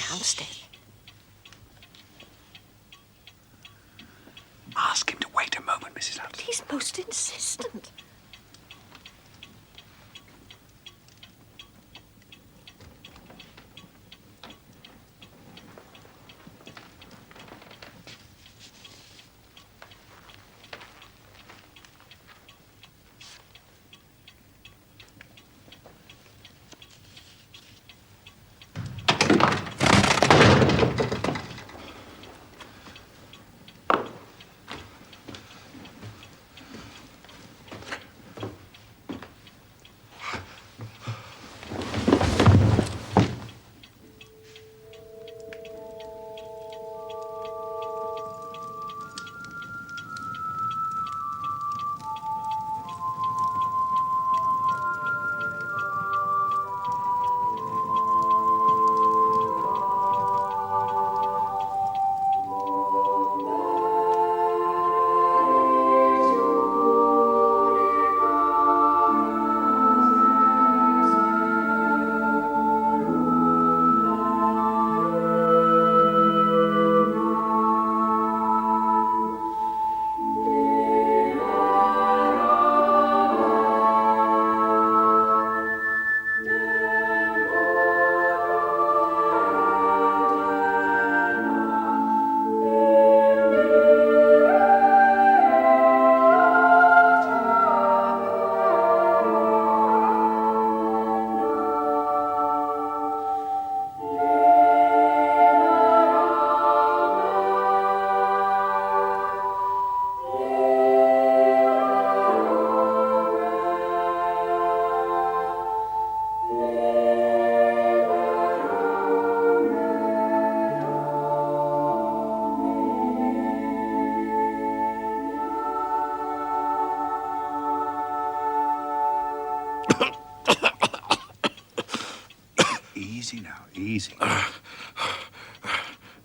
can't stay. Ask him to wait a moment, Mrs. Hudson. He's most insistent. Easy now, easy.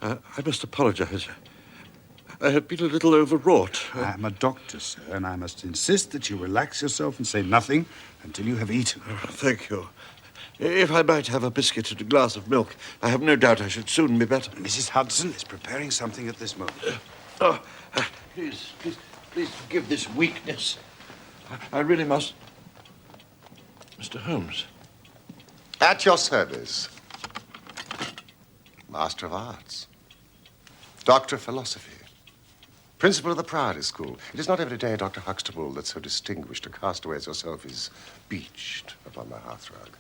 I must apologize. I have been a little overwrought. I'm a doctor, sir, and I must insist that you relax yourself and say nothing until you have eaten. Thank you. If I might have a biscuit and a glass of milk, I have no doubt I should soon be better. Mrs. Hudson is preparing something at this moment. Please forgive this weakness. I really must. Mr. Holmes. At your service. Master of Arts. Doctor of Philosophy. Principal of the Priory School. It is not every day, Dr. Huxtable, that so distinguished a castaway as yourself is beached upon my hearthrug.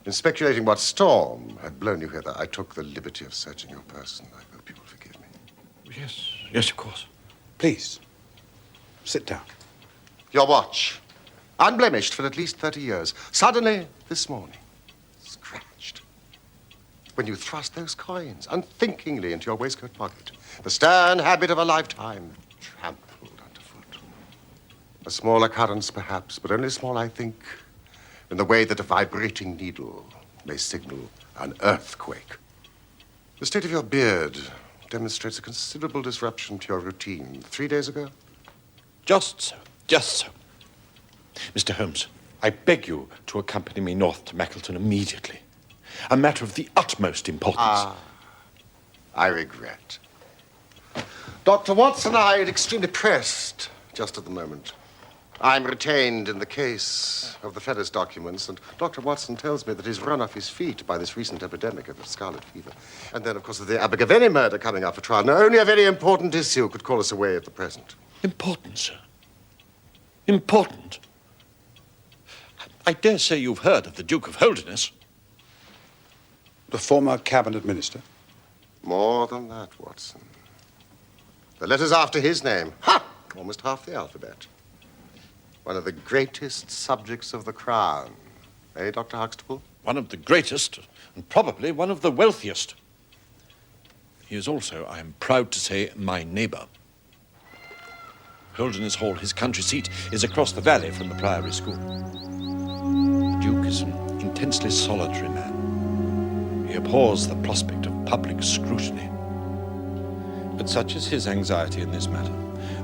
In speculating what storm had blown you hither, I took the liberty of searching your person. I hope you will forgive me. Yes, of course. Please, sit down. Your watch, unblemished for at least 30 years, suddenly, this morning, scratched. When you thrust those coins unthinkingly into your waistcoat pocket, the stern habit of a lifetime trampled underfoot. A small occurrence, perhaps, but only small, I think, in the way that a vibrating needle may signal an earthquake. The state of your beard demonstrates a considerable disruption to your routine. 3 days ago? Just so. Mr. Holmes, I beg you to accompany me north to Mackleton immediately. A matter of the utmost importance. I regret. Dr. Watson and I are extremely pressed just at the moment. I'm retained in the case of the Feathers documents, and Dr. Watson tells me that he's run off his feet by this recent epidemic of scarlet fever. And then, of course, the Abergavenny murder coming up for trial. Now, only a very important issue could call us away at the present. Important, sir. Important. I dare say you've heard of the Duke of Holderness. The former cabinet minister? More than that, Watson. The letter's after his name. Ha! Almost half the alphabet. One of the greatest subjects of the crown. Eh, Dr. Huxtable? One of the greatest, and probably one of the wealthiest. He is also, I am proud to say, my neighbor. Holderness Hall, his country seat, is across the valley from the Priory School. The Duke is an intensely solitary man. He abhors the prospect of public scrutiny. But such is his anxiety in this matter,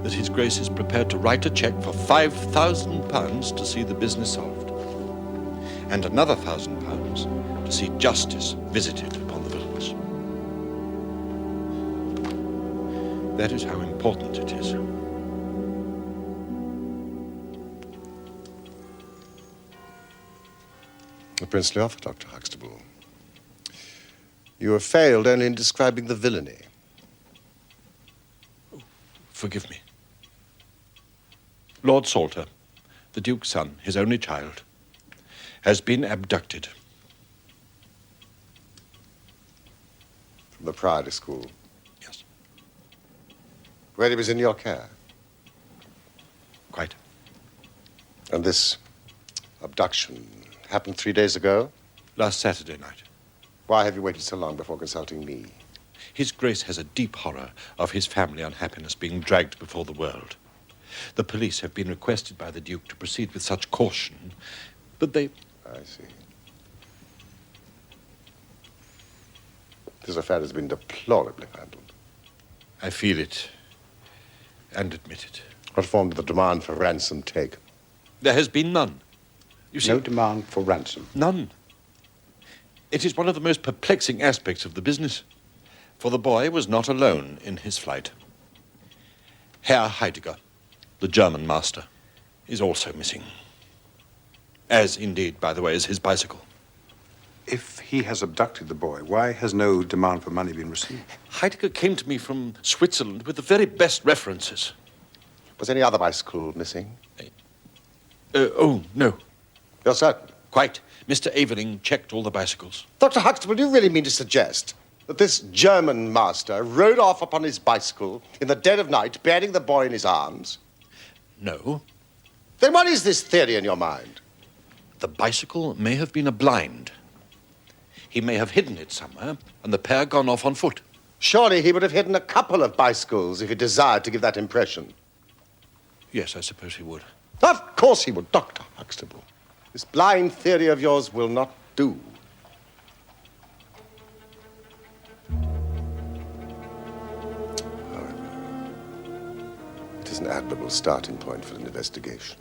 that His Grace is prepared to write a cheque for £5,000 to see the business solved, and another £1,000 to see justice visited upon the villains. That is how important it is. A princely offer, Dr. Huxtable. You have failed only in describing the villainy. Forgive me. Lord Salter, the Duke's son, his only child, has been abducted. From the Priory School, Yes, where he was in your care. quite. And this abduction happened 3 days ago? Last Saturday night. Why have you waited so long before consulting me? His Grace has a deep horror of his family unhappiness being dragged before the world. The police have been requested by the Duke to proceed with such caution, but they... I see. This affair has been deplorably handled. I feel it and admit it. What form did the demand for ransom take? There has been none. You see, No demand for ransom. none. It is one of the most perplexing aspects of the business, for the boy was not alone in his flight. Herr Heidegger, the German master, is also missing. As, indeed, by the way, is his bicycle. If he has abducted the boy, why has no demand for money been received? Heidegger came to me from Switzerland with the very best references. Was any other bicycle missing? Oh, no, You're certain? quite. Mr. Aveling checked all the bicycles. Dr. Huxtable, do you really mean to suggest that this German master rode off upon his bicycle in the dead of night, bearing the boy in his arms? No, Then what is this theory in your mind? the bicycle may have been a blind. He may have hidden it somewhere, and the pair gone off on foot. Surely he would have hidden a couple of bicycles if he desired to give that impression. Yes, I suppose he would. Of course he would, Dr. Huxtable. This blind theory of yours will not do. However, it is an admirable starting point for an investigation.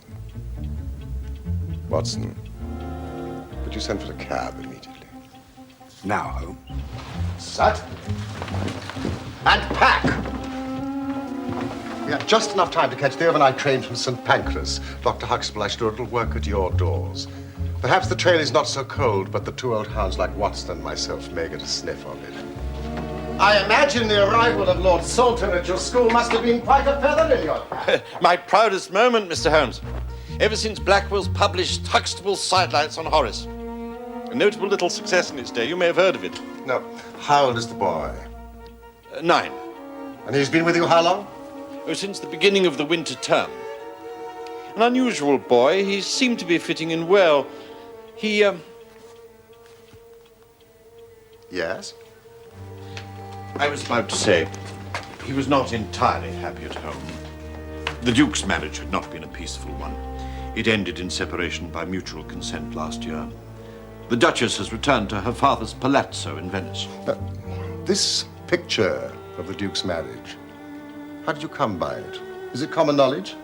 Watson, would you send for a cab immediately? Now, Holmes. Sat. And pack! We have just enough time to catch the overnight train from St. Pancras. Dr. Huxtable, I should do a little work at your doors. Perhaps the trail is not so cold, but the two old hounds like Watson and myself may get a sniff of it. I imagine the arrival of Lord Salter at your school must have been quite a feather in your cap. My proudest moment, Mr. Holmes. Ever since Blackwell's published Huxtable's Sidelights on Horace. A notable little success in its day. You may have heard of it. No. How old is the boy? 9. And he's been with you how long? Oh, since the beginning of the winter term. An unusual boy. He seemed to be fitting in well. He, Yes. I was about to say, he was not entirely happy at home. The Duke's marriage had not been a peaceful one. It ended in separation by mutual consent last year. The Duchess has returned to her father's palazzo in Venice. This picture of the Duke's marriage, how did you come by it? Is it common knowledge?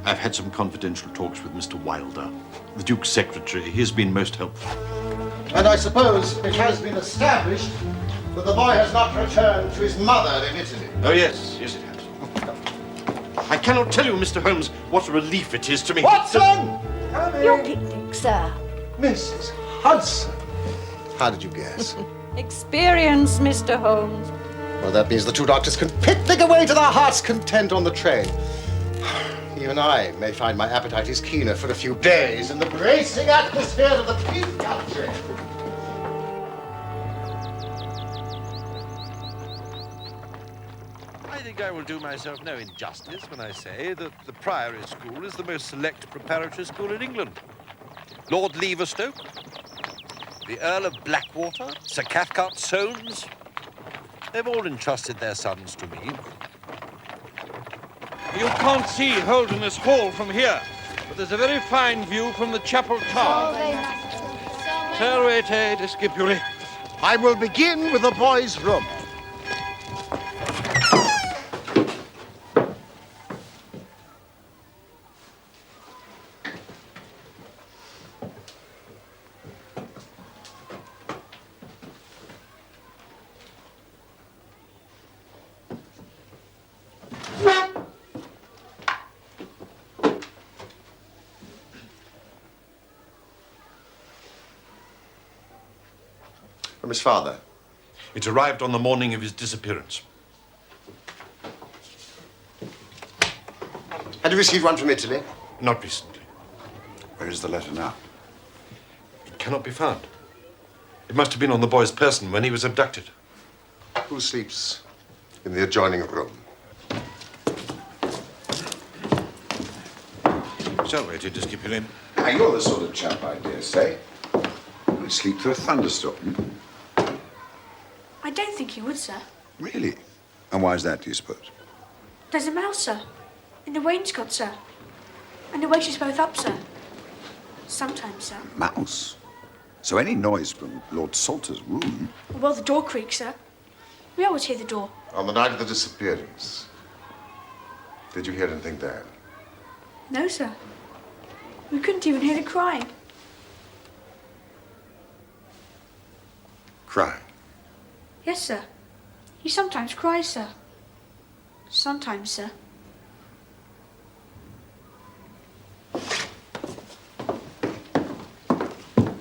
I've had some confidential talks with Mr. Wilder, the Duke's secretary. He has been most helpful. And I suppose it has been established that the boy has not returned to his mother in Italy. Oh, yes, yes, it has. I cannot tell you, Mr. Holmes, what a relief it is to me. Watson! Your picnic, sir. Mrs. Hudson. How did you guess? Experience, Mr. Holmes. Well, that means the two doctors can picnic away to their heart's content on the train. Even I may find my appetite is keener for a few days in the bracing atmosphere of the Peak Country. I think I will do myself no injustice when I say that the Priory School is the most select preparatory school in England. Lord Leverstoke, the Earl of Blackwater, Sir Cathcart Soames, they've all entrusted their sons to me. You can't see Holderness Hall from here, but there's a very fine view from the chapel tower. Servete discipuli. I will begin with the boys' room. From his father? It arrived on the morning of his disappearance. Had you received one from Italy? Not recently. Where is the letter now? It cannot be found. It must have been on the boy's person when he was abducted. Who sleeps in the adjoining room? Shall we, to just keep you in? Now, you're the sort of chap, I dare say, who would sleep through a thunderstorm. I don't think he would, sir. Really? And why is that, do you suppose? There's a mouse, sir. In the wainscot, sir. And it wakes us both up, sir. Sometimes, sir. Mouse? So any noise from Lord Salter's room? Well, the door creaks, sir. We always hear the door. On the night of the disappearance, did you hear anything then? No, sir. We couldn't even hear the crying. Crying? Yes, sir. He sometimes cries, sir. Sometimes, sir.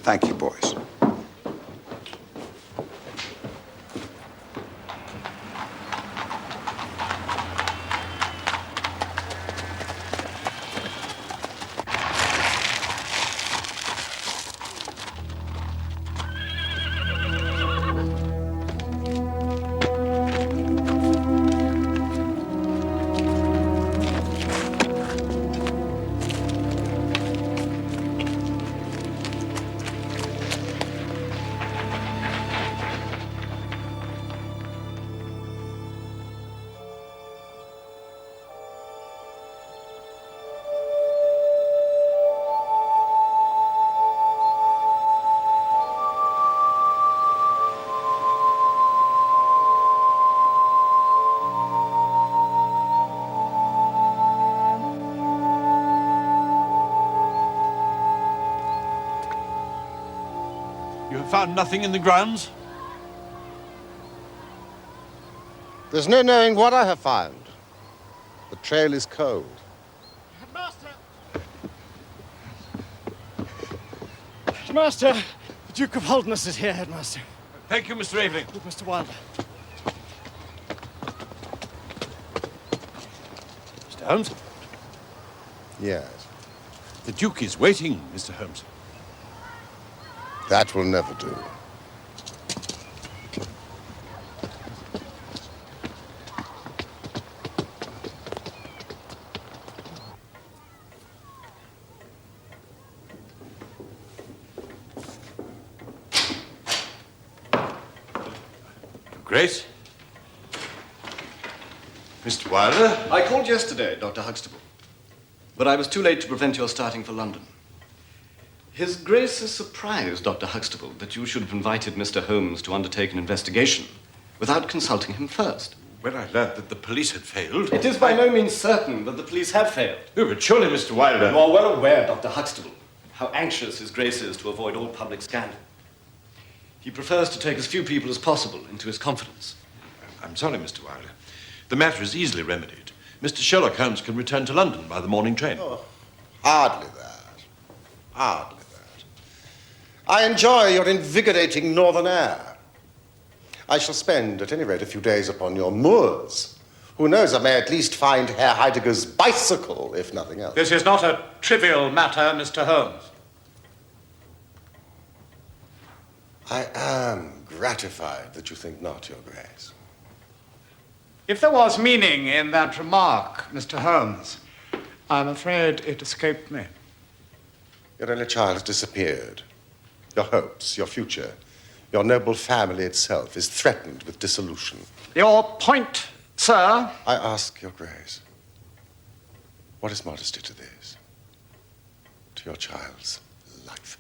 Thank you, boys. You have found nothing in the grounds? There's no knowing what I have found. The trail is cold. Headmaster! Headmaster! The Duke of Holderness is here, Headmaster. Thank you, Mr. Aveling. With Mr. Wilder. Mr. Holmes? Yes. The Duke is waiting, Mr. Holmes. That will never do. Grace? Mr. Wilder? I called yesterday, Dr. Huxtable, but I was too late to prevent your starting for London. His Grace is surprised, Dr. Huxtable, that you should have invited Mr. Holmes to undertake an investigation without consulting him first. When I learned that the police had failed... It is by no means certain that the police have failed. Oh, but surely, Mr. Wilder... You are well aware, Dr. Huxtable, how anxious His Grace is to avoid all public scandal. He prefers to take as few people as possible into his confidence. I'm sorry, Mr. Wilder. The matter is easily remedied. Mr. Sherlock Holmes can return to London by the morning train. Oh, hardly that. Hardly that. I enjoy your invigorating northern air. I shall spend, at any rate, a few days upon your moors. Who knows, I may at least find Herr Heidegger's bicycle, if nothing else. This is not a trivial matter, Mr. Holmes. I am gratified that you think not, Your Grace. If there was meaning in that remark, Mr. Holmes, I'm afraid it escaped me. Your only child has disappeared. Your hopes, your future, your noble family itself is threatened with dissolution. Your point, sir? I ask, Your Grace, what is modesty to this? To your child's life?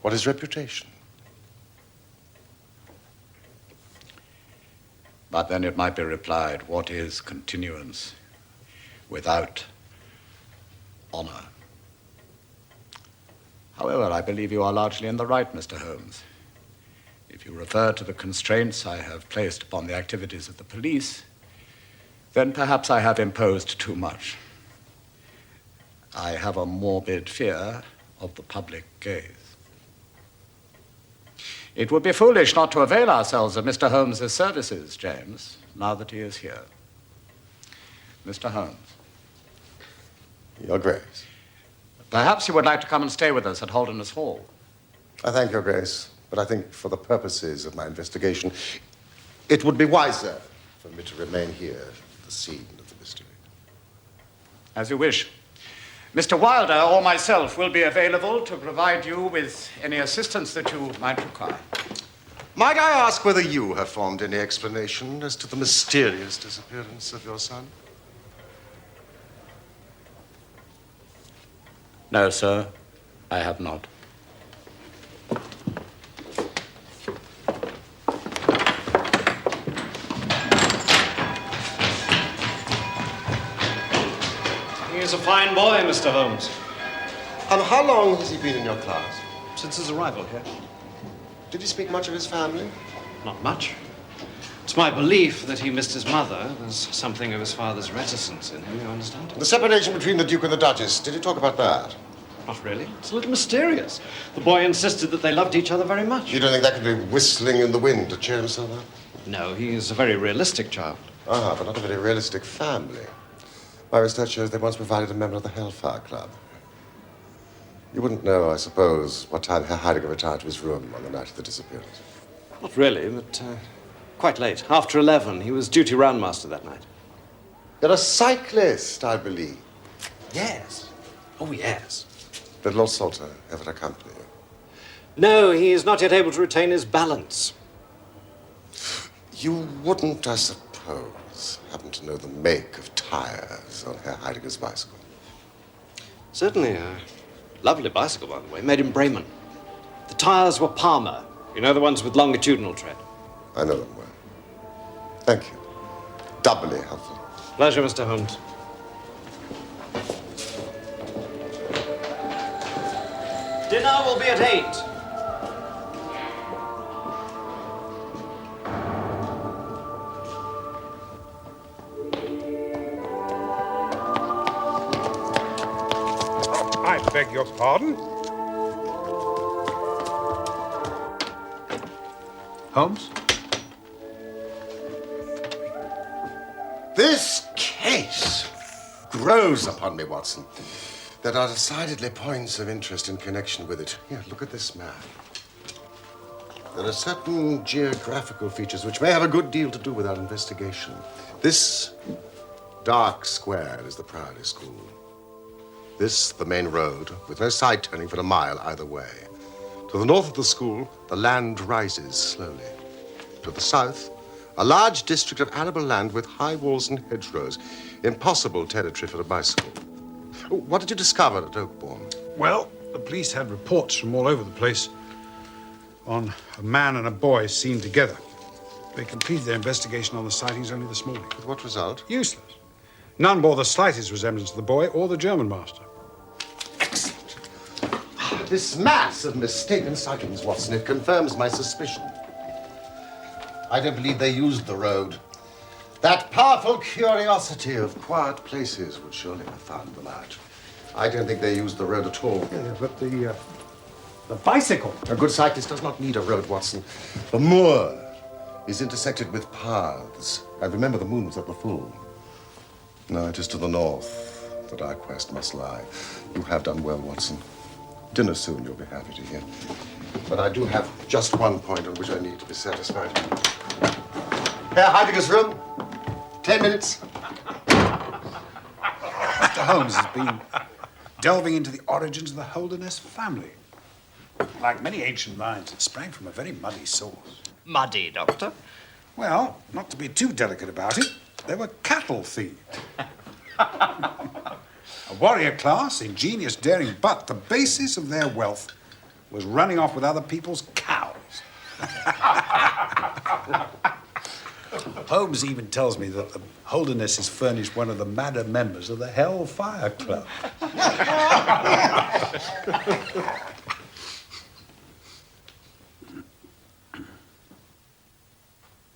What is reputation? But then it might be replied, what is continuance without honor? However, I believe you are largely in the right, Mr. Holmes. If you refer to the constraints I have placed upon the activities of the police, then perhaps I have imposed too much. I have a morbid fear of the public gaze. It would be foolish not to avail ourselves of Mr. Holmes's services, James, now that he is here. Mr. Holmes. Your Grace. Perhaps you would like to come and stay with us at Holderness Hall. I thank Your Grace, but I think for the purposes of my investigation, it would be wiser for me to remain here at the scene of the mystery. As you wish. Mr. Wilder or myself will be available to provide you with any assistance that you might require. Might I ask whether you have formed any explanation as to the mysterious disappearance of your son? No, sir, I have not. He is a fine boy, Mr. Holmes. And how long has he been in your class? Since his arrival here. Did he speak much of his family? Not much. It's my belief that he missed his mother. There's something of his father's reticence in him, you understand? The separation between the Duke and the Duchess, did he talk about that? Not really. It's a little mysterious. The boy insisted that they loved each other very much. You don't think that could be whistling in the wind to cheer himself up? No, he is a very realistic child. Ah, but not a very realistic family. My research shows they once provided a member of the Hellfire Club. You wouldn't know, I suppose, what time Herr Heidegger retired to his room on the night of the disappearance. Not really, but quite late. After 11. He was duty roundmaster that night. You're a cyclist, I believe. Yes. Oh, yes. Did Lord Salter ever accompany you? No, he is not yet able to retain his balance. You wouldn't, I suppose, happen to know the make of tires on Herr Heidegger's bicycle? Certainly a lovely bicycle, by the way, made in Bremen. The tires were Palmer. You know, the ones with longitudinal tread. I know them well. Thank you. Doubly helpful. Pleasure, Mr. Holmes. Dinner will be at 8. I beg your pardon? Holmes? This case grows upon me, Watson. There are decidedly points of interest in connection with it. Here, look at this map. There are certain geographical features which may have a good deal to do with our investigation. This dark square is the Priory School. This, the main road, with no side turning for a mile either way. To the north of the school, the land rises slowly. To the south, a large district of arable land with high walls and hedgerows. Impossible territory for a bicycle. What did you discover at Oakbourne? Well, the police had reports from all over the place on a man and a boy seen together. They completed their investigation on the sightings only this morning. With what result? Useless. None bore the slightest resemblance to the boy or the German master. Excellent. This mass of mistaken sightings, Watson, it confirms my suspicion. I don't believe they used the road. That powerful curiosity of quiet places would surely have found them out. I don't think they used the road at all. Yeah, but the bicycle. A good cyclist does not need a road, Watson. The moor is intersected with paths. And remember, the moon was at the full. No, it is to the north that our quest must lie. You have done well, Watson. Dinner soon, you'll be happy to hear. But I do have just one point on which I need to be satisfied. Herr Heidegger's room. 10 minutes. Mr. Holmes has been delving into the origins of the Holderness family. Like many ancient minds, it sprang from a very muddy source. Muddy, Doctor. Well, not to be too delicate about it, they were cattle thieves. A warrior class, ingenious, daring, but the basis of their wealth was running off with other people's cows. Holmes even tells me that the Holdernesses furnished one of the madder members of the Hellfire Club.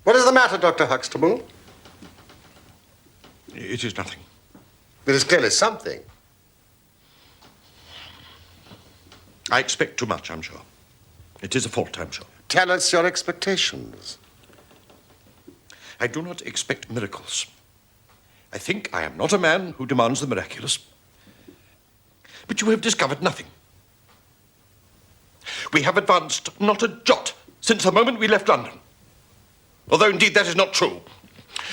What is the matter, Dr. Huxtable? It is nothing. There is clearly something. I expect too much, I'm sure. It is a fault, I'm sure. Tell us your expectations. I do not expect miracles. I think I am not a man who demands the miraculous. But you have discovered nothing. We have advanced not a jot since the moment we left London. Although, indeed, that is not true.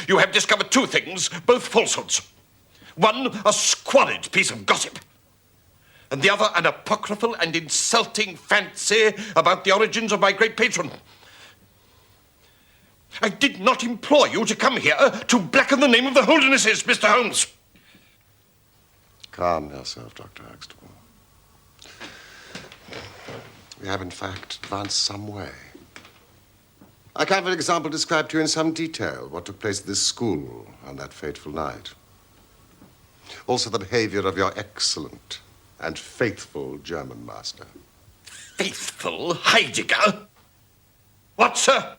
You have discovered two things, both falsehoods. One, a squalid piece of gossip, and the other, an apocryphal and insulting fancy about the origins of my great patron. I did not implore you to come here to blacken the name of the Holdernesses, Mr. Holmes. Calm yourself, Dr. Huxtable. We have, in fact, advanced some way. I can, for example, describe to you in some detail what took place at this school on that fateful night. Also the behavior of your excellent and faithful German master. Faithful Heidegger? What, sir?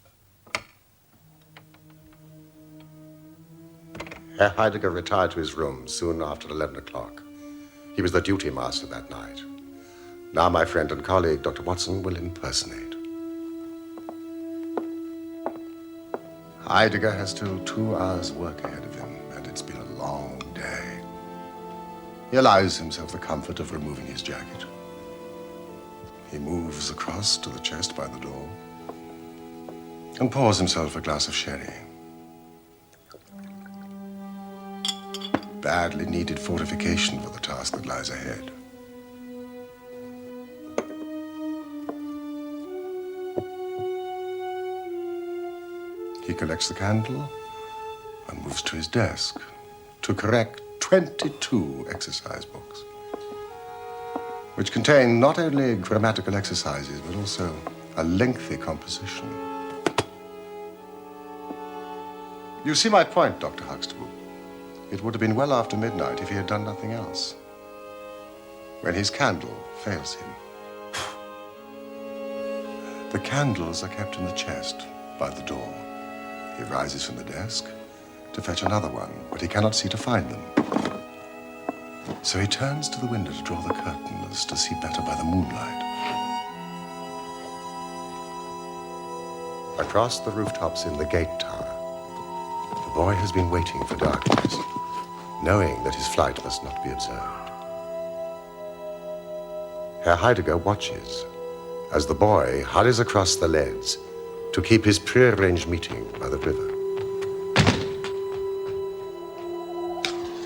Herr Heidegger retired to his room soon after 11 o'clock. He was the duty master that night. Now my friend and colleague, Dr. Watson, will impersonate. Heidegger has still 2 hours' work ahead of him, and it's been a long day. He allows himself the comfort of removing his jacket. He moves across to the chest by the door and pours himself a glass of sherry. Badly needed fortification for the task that lies ahead. He collects the candle and moves to his desk to correct 22 exercise books, which contain not only grammatical exercises, but also a lengthy composition. You see my point, Dr. Huxtable. It would have been well after midnight if he had done nothing else. When his candle fails him. The candles are kept in the chest by the door. He rises from the desk to fetch another one, but he cannot see to find them. So he turns to the window to draw the curtains to see better by the moonlight. Across the rooftops in the gate tower, the boy has been waiting for darkness, knowing that his flight must not be observed. Herr Heidegger watches as the boy hurries across the leads to keep his prearranged meeting by the river.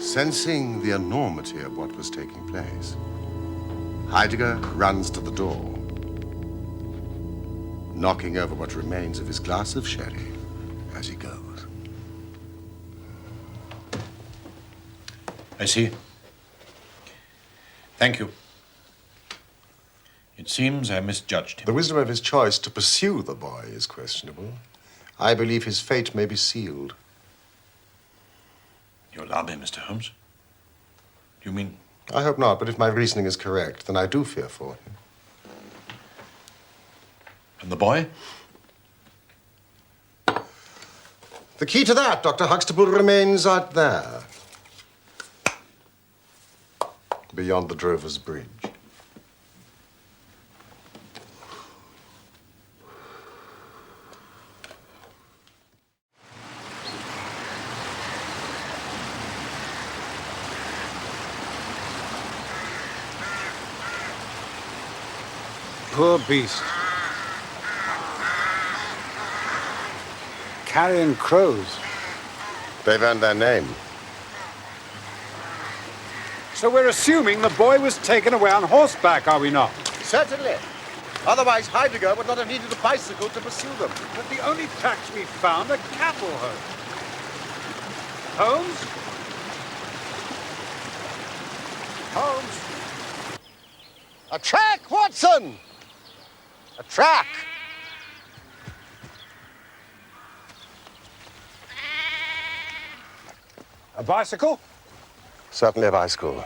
Sensing the enormity of what was taking place, Heidegger runs to the door, knocking over what remains of his glass of sherry as he goes. I see. Thank you. It seems I misjudged him. The wisdom of his choice to pursue the boy is questionable. I believe his fate may be sealed. You alarm me, Mr. Holmes. Do you mean... I hope not, but if my reasoning is correct, then I do fear for him. And the boy? The key to that, Dr. Huxtable, remains out there. Beyond the Drover's Bridge. Poor beast. Carrion crows. They've earned their name. So we're assuming the boy was taken away on horseback, are we not? Certainly. Otherwise, Heidegger would not have needed a bicycle to pursue them. But the only tracks we found are cattle, Holmes. Holmes? A track, Watson! A track! A bicycle? Certainly a bicycle,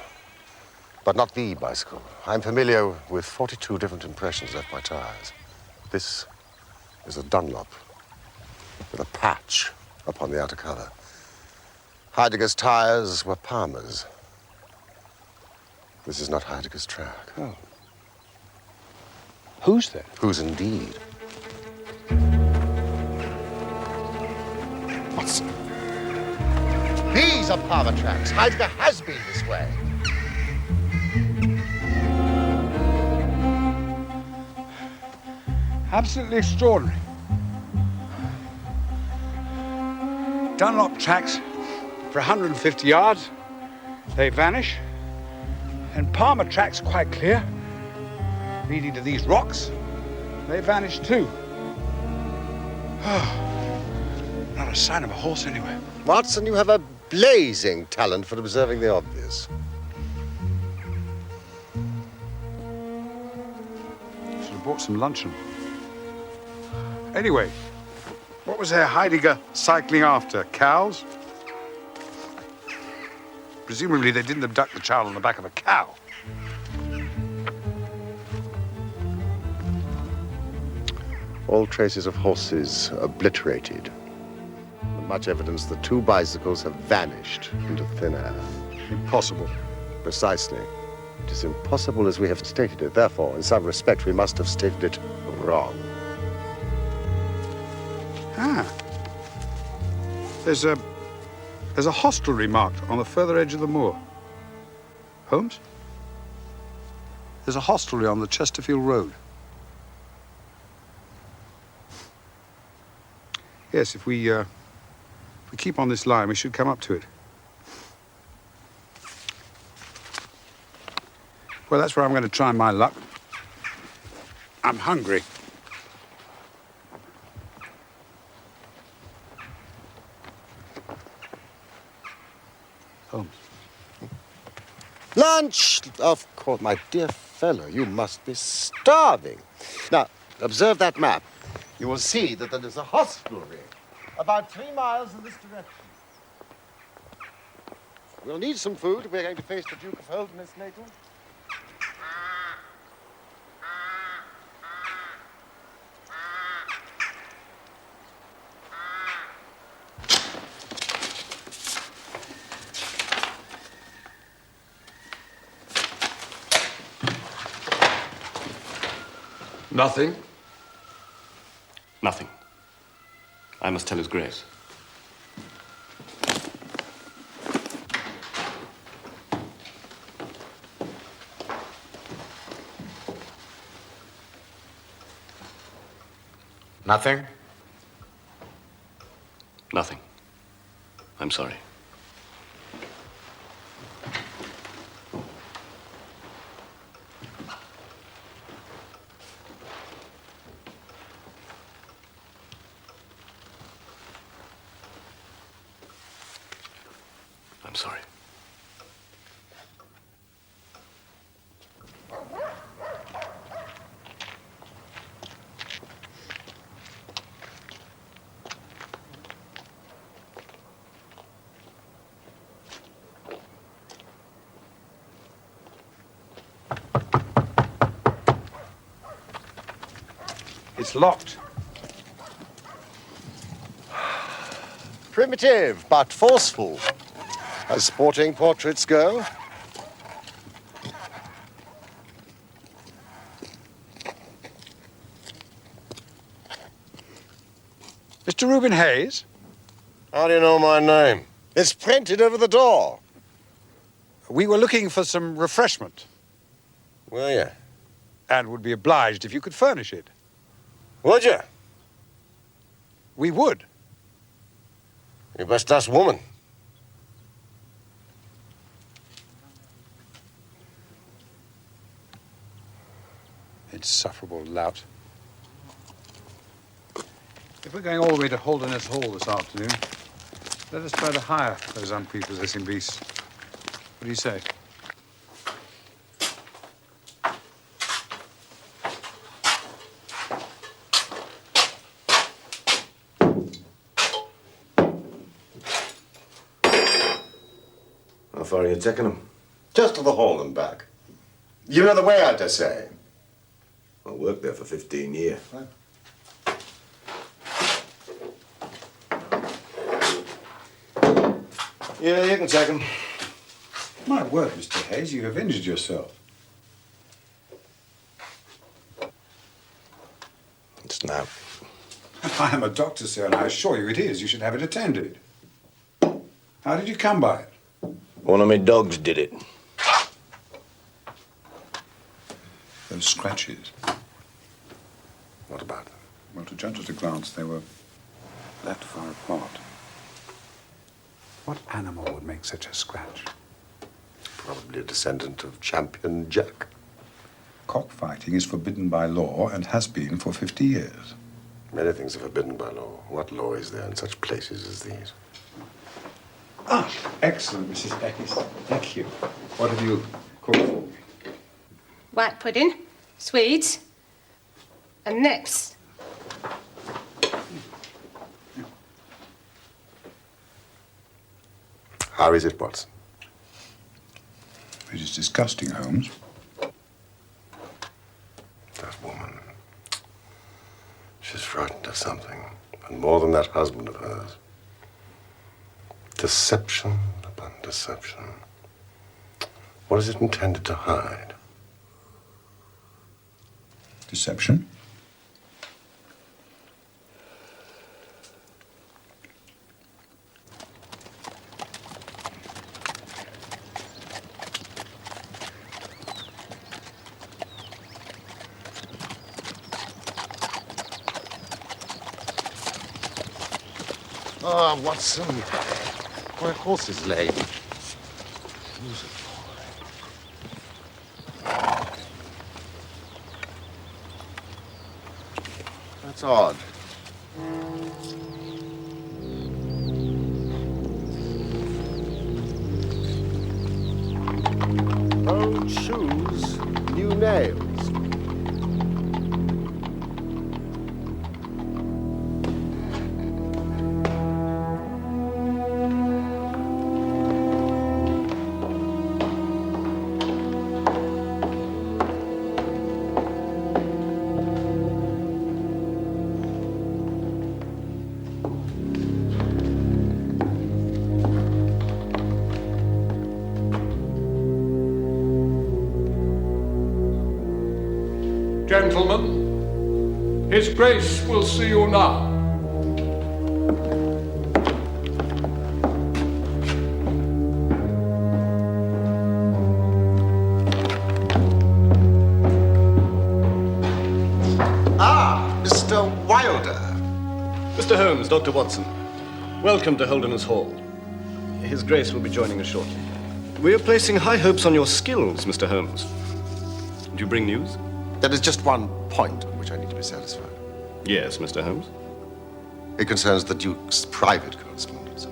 but not the bicycle. I'm familiar with 42 different impressions left by tires. This is a Dunlop with a patch upon the outer cover. Heidegger's tires were Palmer's. This is not Heidegger's track. Oh. Who's then? Whose indeed? These are Parma tracks. Heidegger has been this way. Absolutely extraordinary. Dunlop tracks for 150 yards. They vanish. And Palmer tracks quite clear, leading to these rocks. They vanish too. Not a sign of a horse anywhere. Watson, you have a blazing talent for observing the obvious. Should have bought some luncheon. Anyway, what was Herr Heidegger cycling after? Cows? Presumably they didn't abduct the child on the back of a cow. All traces of horses obliterated. Much evidence the two bicycles have vanished into thin air. Impossible. Precisely. It is impossible as we have stated it. Therefore, in some respect, we must have stated it wrong. Ah. There's a hostelry marked on the further edge of the moor. Holmes? There's a hostelry on the Chesterfield Road. Yes, if we keep on this line, we should come up to it. Well, that's where I'm going to try my luck. I'm hungry. Holmes. Lunch! Of course, my dear fellow, you must be starving. Now, observe that map. You will see that there is a hostelry about 3 miles in this direction. We'll need some food if we're going to face the Duke of Holderness later. Nothing? Nothing. I must tell His Grace. Nothing? Nothing. I'm sorry. I'm sorry. It's locked. Primitive, but forceful, as sporting portraits go. Mr. Reuben Hayes? How do you know my name? It's printed over the door. We were looking for some refreshment. Were you? And would be obliged if you could furnish it. Would you? We would. You best ask woman. Insufferable lout. If we're going all the way to Holderness Hall this afternoon, let us try to hire those unprepossessing beasts. What do you say? How far are you taking them? Just to the hall and back. You know the way, I dare say. I worked there for 15 years. Yeah, you can take them. My word, Mr. Hayes, you have injured yourself. It's now. I am a doctor, sir, and I assure you it is. You should have it attended. How did you come by it? One of my dogs did it. Those scratches. What about them? Well, to judge at a glance, they were that far apart. What animal would make such a scratch? Probably a descendant of Champion Jack. Cockfighting is forbidden by law and has been for 50 years. Many things are forbidden by law. What law is there in such places as these? Ah, excellent, Mrs. Beckis. Thank you. What have you cooked for me? White pudding, sweets, and next. How is it, Watson? It is disgusting, Holmes. That woman. She's frightened of something. And more than that husband of hers. Deception upon deception. What is it intended to hide? Deception? Ah, Watson. My horse is lame. That's odd. Old shoes, new nails. Gentlemen, His Grace will see you now. Ah, Mr. Wilder. Mr. Holmes, Dr. Watson, welcome to Holderness Hall. His Grace will be joining us shortly. We are placing high hopes on your skills, Mr. Holmes. Do you bring news? There is just one point on which I need to be satisfied. Yes, Mr. Holmes. It concerns the Duke's private correspondence.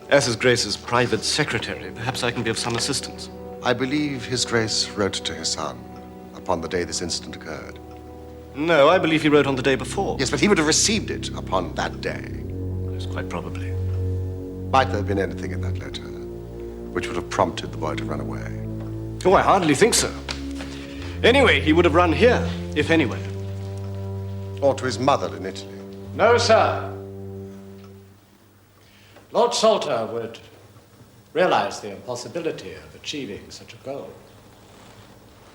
As His Grace's private secretary, perhaps I can be of some assistance. I believe His Grace wrote to his son upon the day this incident occurred. No, I believe he wrote on the day before. Yes, but he would have received it upon that day. Yes, quite probably. Might there have been anything in that letter which would have prompted the boy to run away? Oh, I hardly think so. Anyway, he would have run here, if anywhere. Or to his mother in Italy? No, sir. Lord Salter would realize the impossibility of achieving such a goal,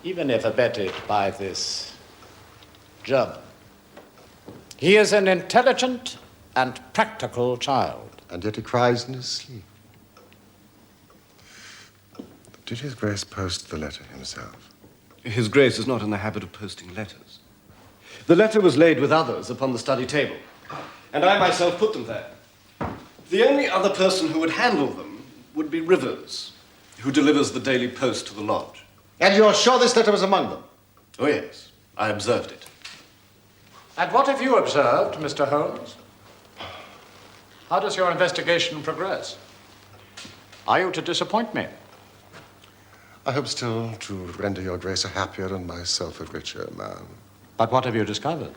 even if abetted by this German. He is an intelligent and practical child. And yet he cries in his sleep. Did His Grace post the letter himself? His Grace is not in the habit of posting letters. The letter was laid with others upon the study table, and I myself put them there. The only other person who would handle them would be Rivers, who delivers the daily post to the lodge. And you're sure this letter was among them? Oh, yes. I observed it. And what have you observed, Mr. Holmes? How does your investigation progress? Are you to disappoint me? I hope still to render your Grace a happier and myself a richer man. But what have you discovered?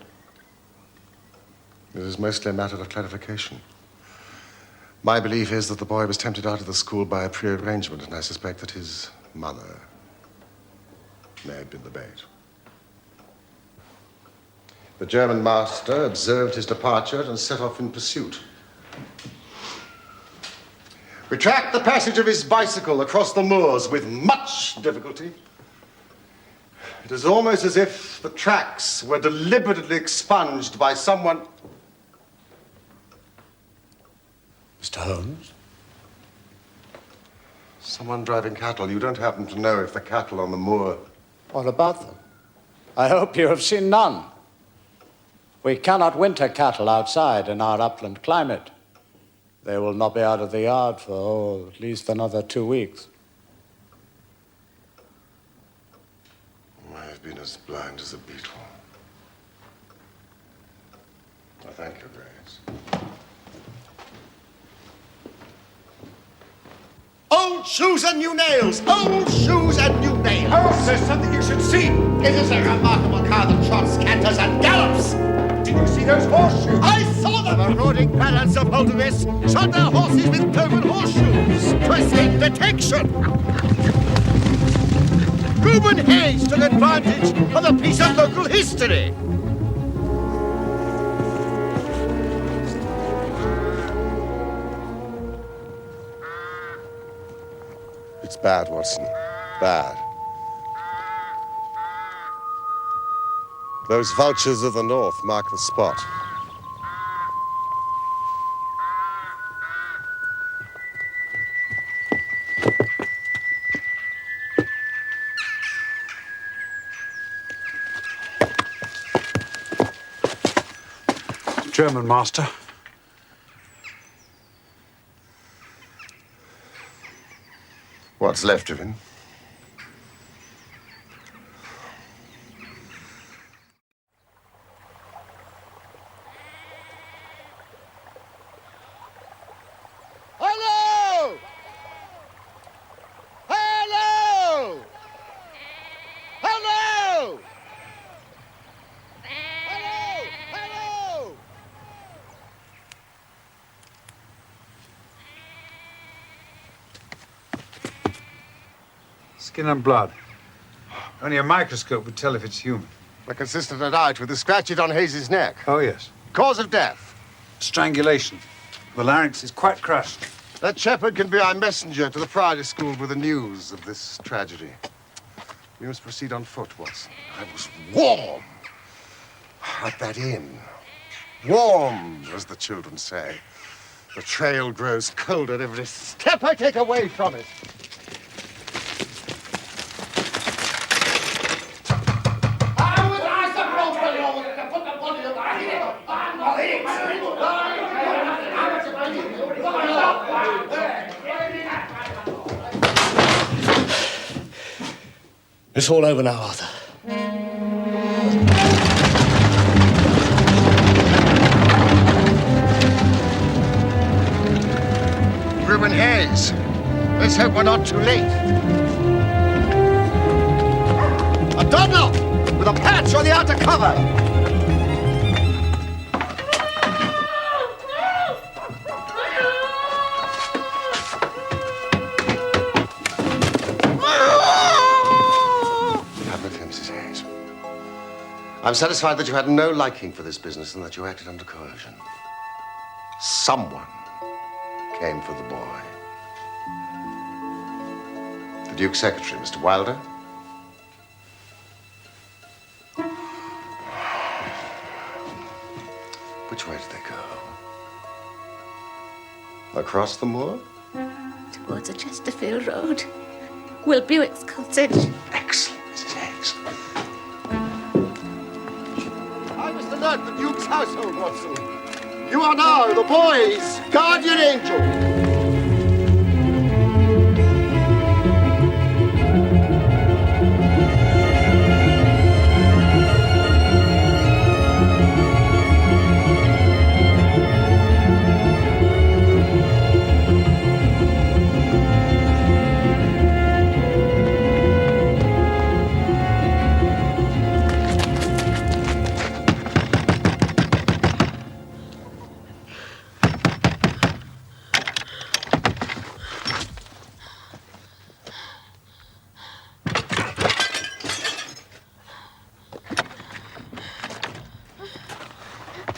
It is mostly a matter of clarification. My belief is that the boy was tempted out of the school by a prearrangement, and I suspect that his mother may have been the bait. The German master observed his departure and set off in pursuit. We tracked the passage of his bicycle across the moors with much difficulty. It is almost as if the tracks were deliberately expunged by someone. Mr. Holmes? Someone driving cattle. You don't happen to know if the cattle on the moor... What about them? I hope you have seen none. We cannot winter cattle outside in our upland climate. They will not be out of the yard for, at least another 2 weeks. I've been as blind as a beetle. I thank you, Grace. Old shoes and new nails! Old shoes and new nails! Oh, there's something you should see. It is a remarkable car that trots, canters, and gallops. Did you see those horseshoes? I saw them! The marauding balance of Poltergeist shot their horses with cloven horseshoes to escape detection. Reuben Hayes took advantage of a piece of local history. It's bad, Watson. Bad. Those vultures of the north mark the spot. German master. What's left of him? Hello! Hello! Hello! Hello! Hello! Skin and blood. Only a microscope would tell if it's human. The consistent and out with the scratches on Hayes' neck. Oh, yes. Cause of death. Strangulation. The larynx is quite crushed. That shepherd can be our messenger to the Priory School with the news of this tragedy. We must proceed on foot, Watson. I was warm at that inn. Warm, as the children say. The trail grows colder every step I take away from it. It's all over now, Arthur. Reuben Hayes, let's hope we're not too late. A Dunlop with a patch on the outer cover. I'm satisfied that you had no liking for this business and that you acted under coercion. Someone came for the boy. The Duke's secretary, Mr. Wilder. Which way did they go? Across the moor? Towards the Chesterfield Road. Will Buick's cottage. Excellent, Mrs. Hayes. I must alert the Duke's household, Watson. You are now the boy's guardian angel.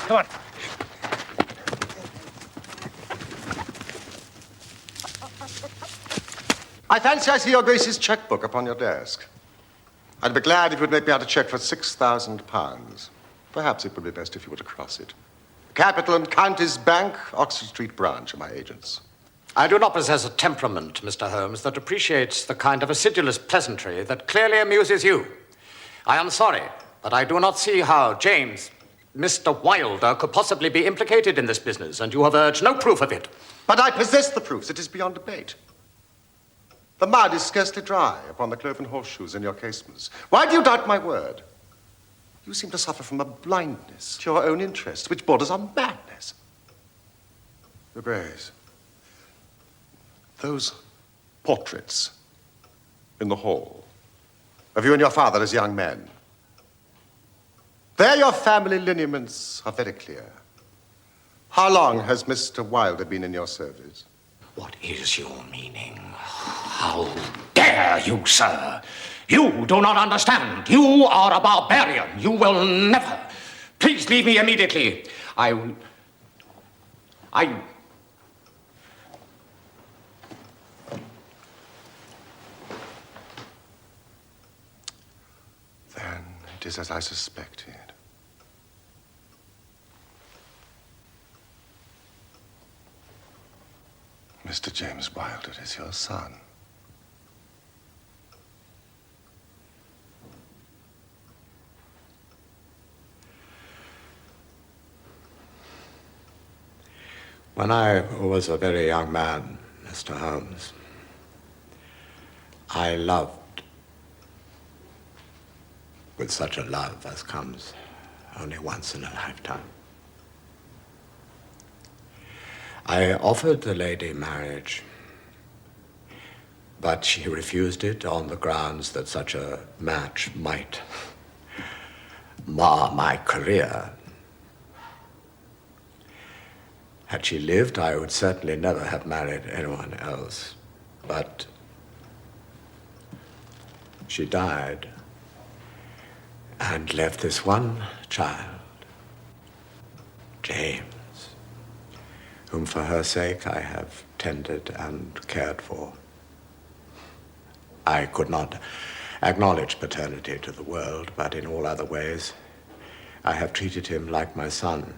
Come on. I fancy I see your Grace's checkbook upon your desk. I'd be glad if you'd make me out a check for £6,000. Perhaps it would be best if you were to cross it. Capital and Counties Bank, Oxford Street branch, are my agents. I do not possess a temperament, Mr. Holmes, that appreciates the kind of acidulous pleasantry that clearly amuses you. I am sorry, but I do not see how James, Mr. Wilder, could possibly be implicated in this business, and you have urged no proof of it. But I possess the proofs. It is beyond debate. The mud is scarcely dry upon the cloven horseshoes in your casements. Why do you doubt my word? You seem to suffer from a blindness to your own interest, which borders on madness. The Brays. Those portraits in the hall of you and your father as young men. There your family lineaments are very clear. How long has Mr. Wilder been in your service? What is your meaning? How dare you, sir? You do not understand. You are a barbarian. You will never. Please leave me immediately. Then it is as I suspected. Mr. James Wilder is your son. When I was a very young man, Mr. Holmes, I loved with such a love as comes only once in a lifetime. I offered the lady marriage, but she refused it on the grounds that such a match might mar my career. Had she lived, I would certainly never have married anyone else. But she died and left this one child, James, whom for her sake I have tended and cared for. I could not acknowledge paternity to the world, but in all other ways, I have treated him like my son.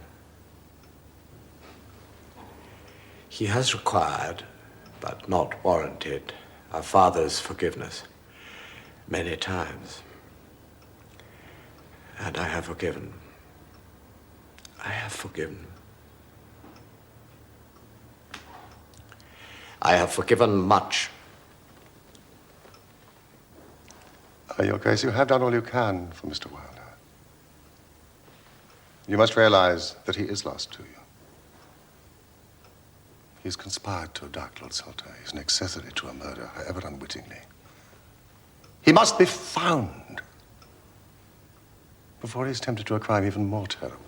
He has required, but not warranted, a father's forgiveness many times. And I have forgiven. I have forgiven. I have forgiven much. Your Grace, you have done all you can for Mr. Wilder. You must realize that he is lost to you. He's conspired to abduct Lord Salter. He's an accessory to a murder, however unwittingly. He must be found before he's tempted to a crime even more terrible.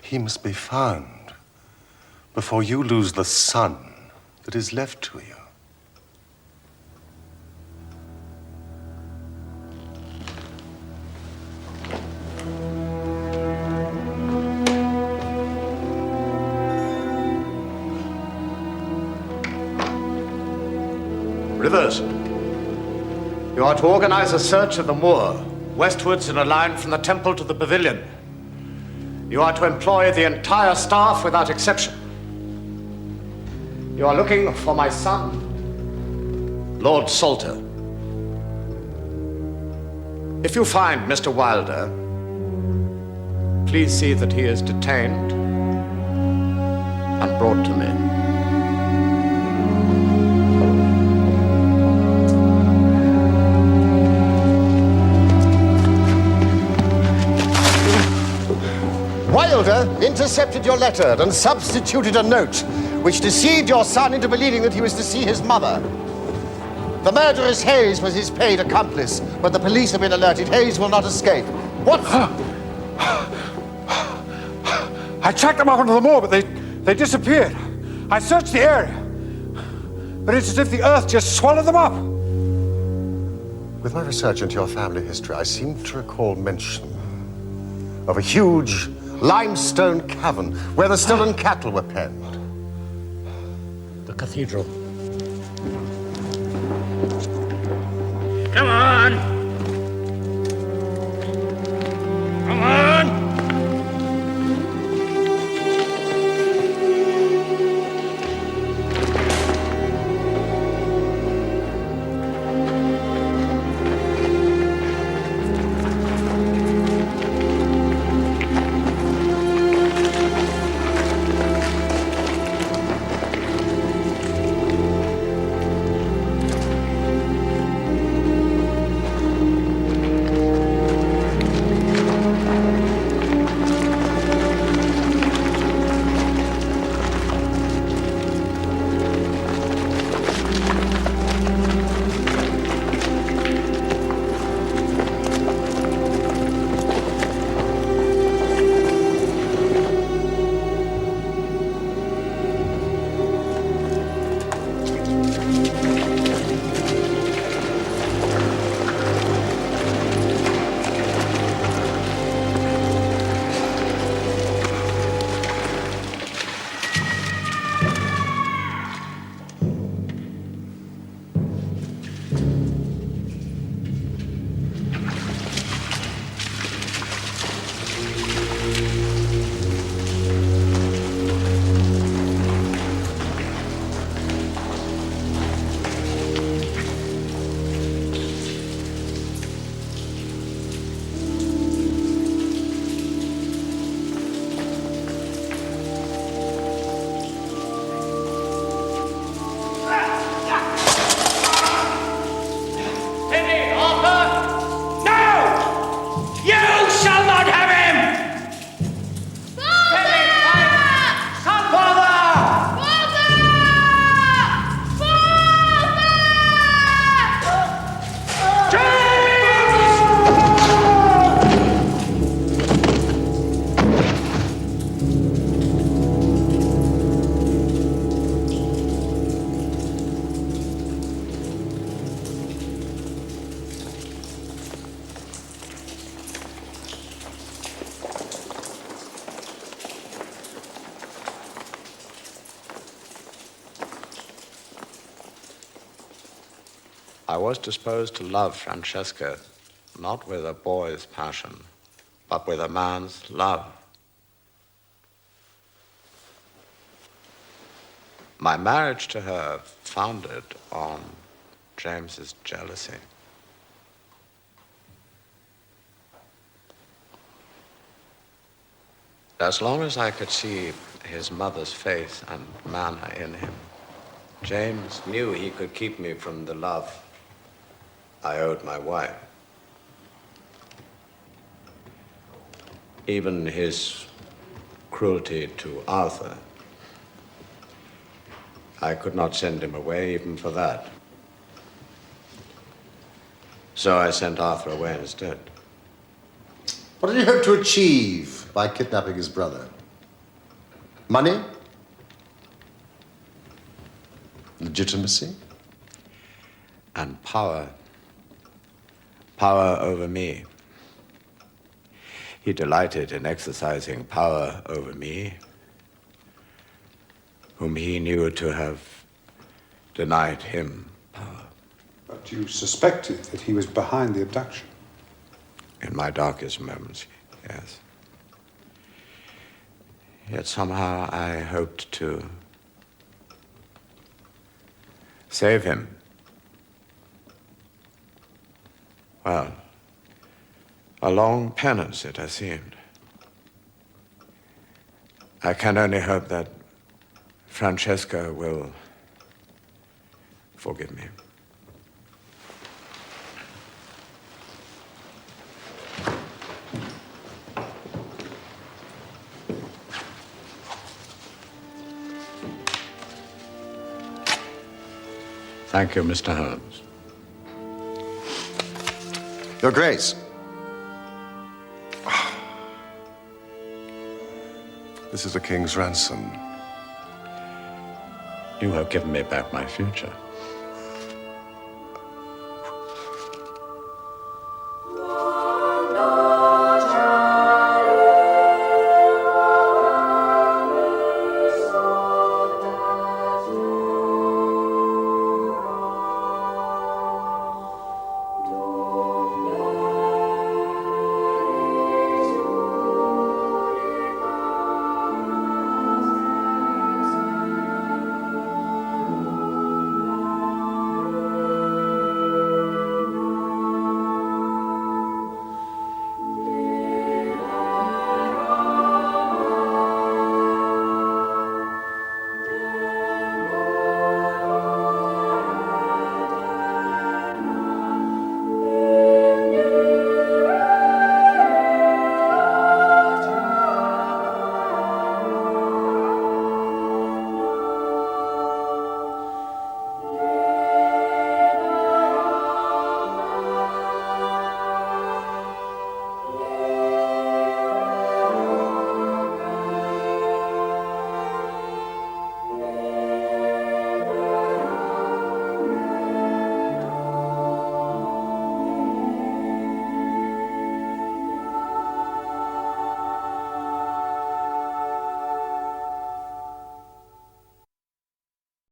He must be found before you lose the son that is left to you. Rivers, you are to organize a search of the moor, westwards in a line from the temple to the pavilion. You are to employ the entire staff without exception. You are looking for my son, Lord Salter. If you find Mr. Wilder, please see that he is detained and brought to me. Wilder intercepted your letter and substituted a note which deceived your son into believing that he was to see his mother. The murderous Hayes was his paid accomplice, but the police have been alerted. Hayes will not escape. What? I tracked them up onto the moor, but they disappeared. I searched the area, but it's as if the earth just swallowed them up. With my research into your family history, I seem to recall mention of a huge limestone cavern where the stolen cattle were penned. The cathedral. Come on! Come on! I was disposed to love Francesca, not with a boy's passion, but with a man's love. My marriage to her founded on James's jealousy. As long as I could see his mother's faith and manner in him, James knew he could keep me from the love I owed my wife. Even his cruelty to Arthur, I could not send him away even for that. So I sent Arthur away instead. What did he hope to achieve by kidnapping his brother? Money? Legitimacy? And power. Power over me. He delighted in exercising power over me, whom he knew to have denied him power. But you suspected that he was behind the abduction? In my darkest moments, yes. Yet somehow I hoped to save him. Well, a long penance it has seemed. I can only hope that Francesca will forgive me. Thank you, Mr. Holmes. Your Grace. This is the king's ransom. You have given me back my future.